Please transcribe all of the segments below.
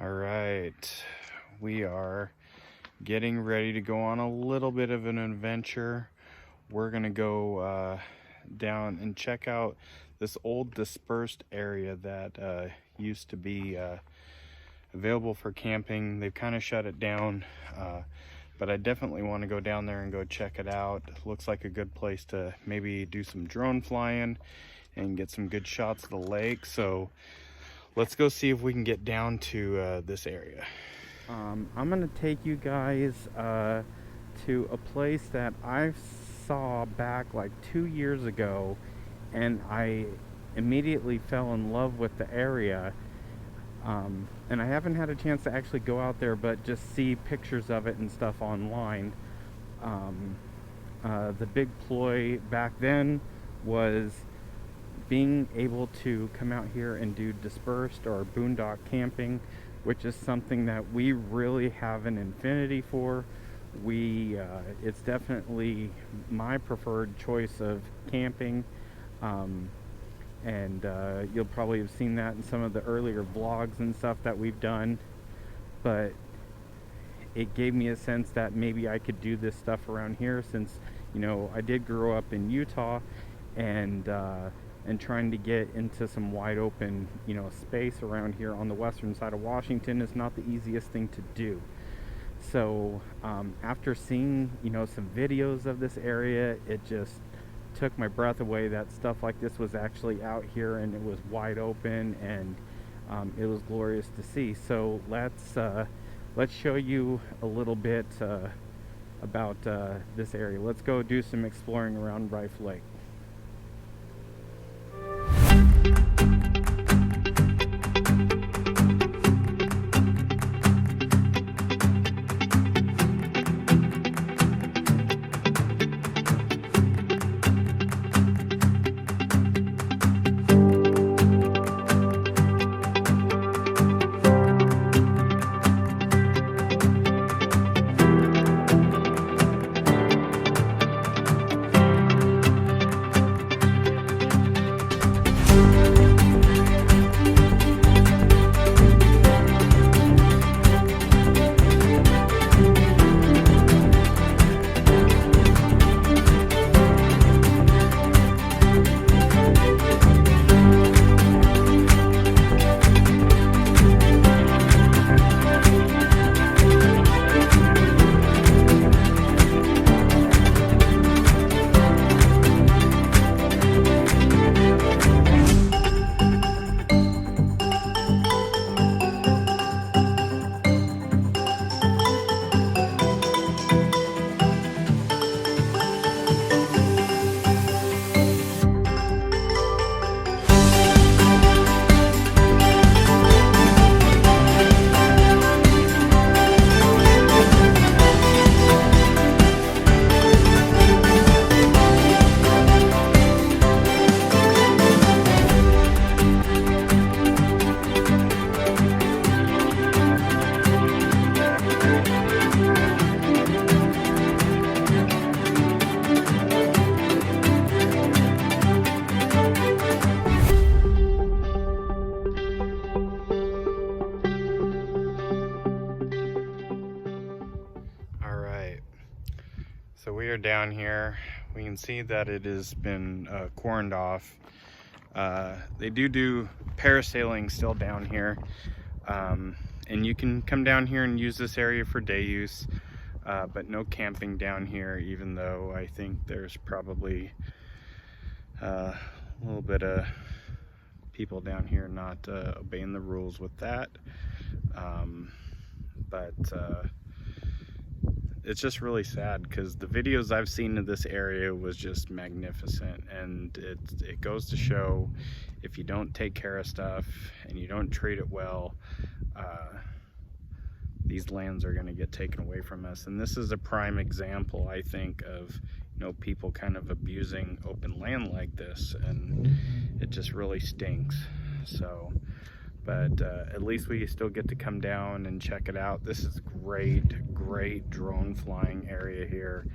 All right, we are getting ready to go on a little bit of an adventure. We're gonna go down and check out this old dispersed area that used to be available for camping. They've kind of shut it down, but I definitely want to go down there and go check it out. Looks like a good place to maybe do some drone flying and get some good shots of the lake. So let's go see if we can get down to this area. I'm gonna take you guys to a place that I saw back like 2 years ago, and I immediately fell in love with the area. And I haven't had a chance to actually go out there, but just see pictures of it and stuff online. The big ploy back then was being able to come out here and do dispersed or boondock camping, which is something that we really have an affinity for. It's definitely my preferred choice of camping, and you'll probably have seen that in some of the earlier vlogs and stuff that we've done. But it gave me a sense that maybe I could do this stuff around here, since I did grow up in Utah, and trying to get into some wide open space around here on the western side of Washington is not the easiest thing to do. So after seeing some videos of this area, it just took my breath away that stuff like this was actually out here, and it was wide open, and it was glorious to see. So let's show you a little bit about this area. Let's go do some exploring around Riffe Lake. So we are down here. We can see that it has been cordoned off. They do parasailing still down here, and you can come down here and use this area for day use, but no camping down here, even though I think there's probably a little bit of people down here not obeying the rules with that. But it's just really sad, because the videos I've seen of this area was just magnificent, and it goes to show, if you don't take care of stuff and you don't treat it well, these lands are going to get taken away from us. And this is a prime example, I think, of people kind of abusing open land like this, and it just really stinks. So but at least we still get to come down and check it out. This is great drone flying area here.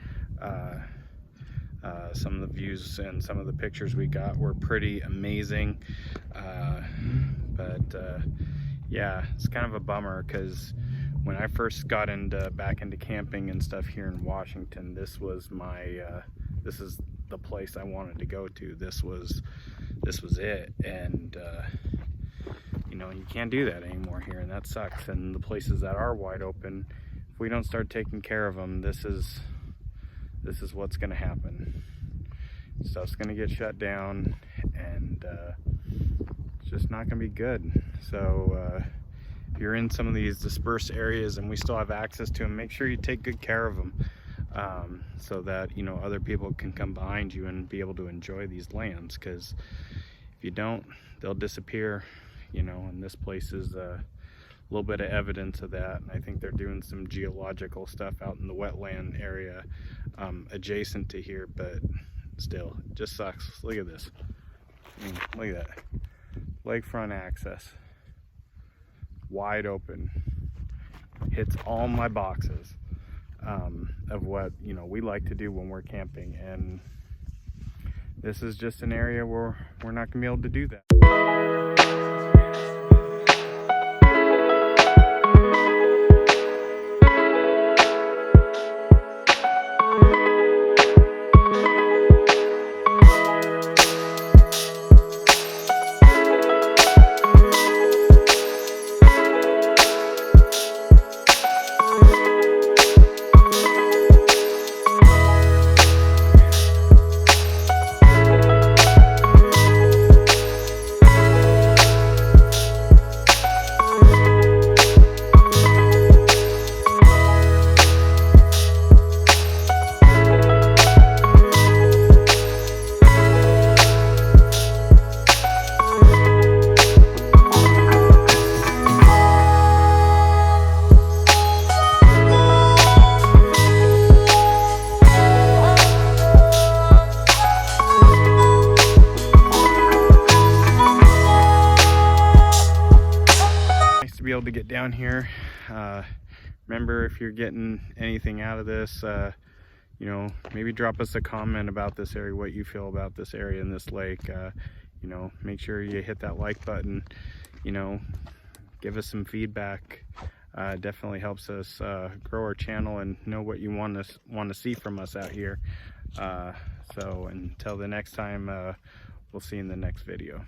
Some of the views and some of the pictures we got were pretty amazing, but yeah, it's kind of a bummer, because when I first got back into camping and stuff here in Washington, this was my this is the place I wanted to go to. This was it. And you know, you can't do that anymore here, and that sucks. And the places that are wide open, if we don't start taking care of them, this is what's going to happen. Stuff's going to get shut down, and it's just not going to be good. So if you're in some of these dispersed areas and we still have access to them, make sure you take good care of them, so that, you know, other people can come behind you and be able to enjoy these lands. Because if you don't, they'll disappear, you know. And this place is a little bit of evidence of that. And I think they're doing some geological stuff out in the wetland area adjacent to here, but still, it just sucks. Look at this. I mean, look at that. Lakefront access, wide open, hits all my boxes of what, you know, we like to do when we're camping. And this is just an area where we're not gonna be able to do that. To be able to get down here. Remember, if you're getting anything out of this, you know, maybe drop us a comment about this area, what you feel about this area and this lake. You know, make sure you hit that like button, you know, give us some feedback. Definitely helps us grow our channel and know what you want to see from us out here. So until the next time, we'll see you in the next video.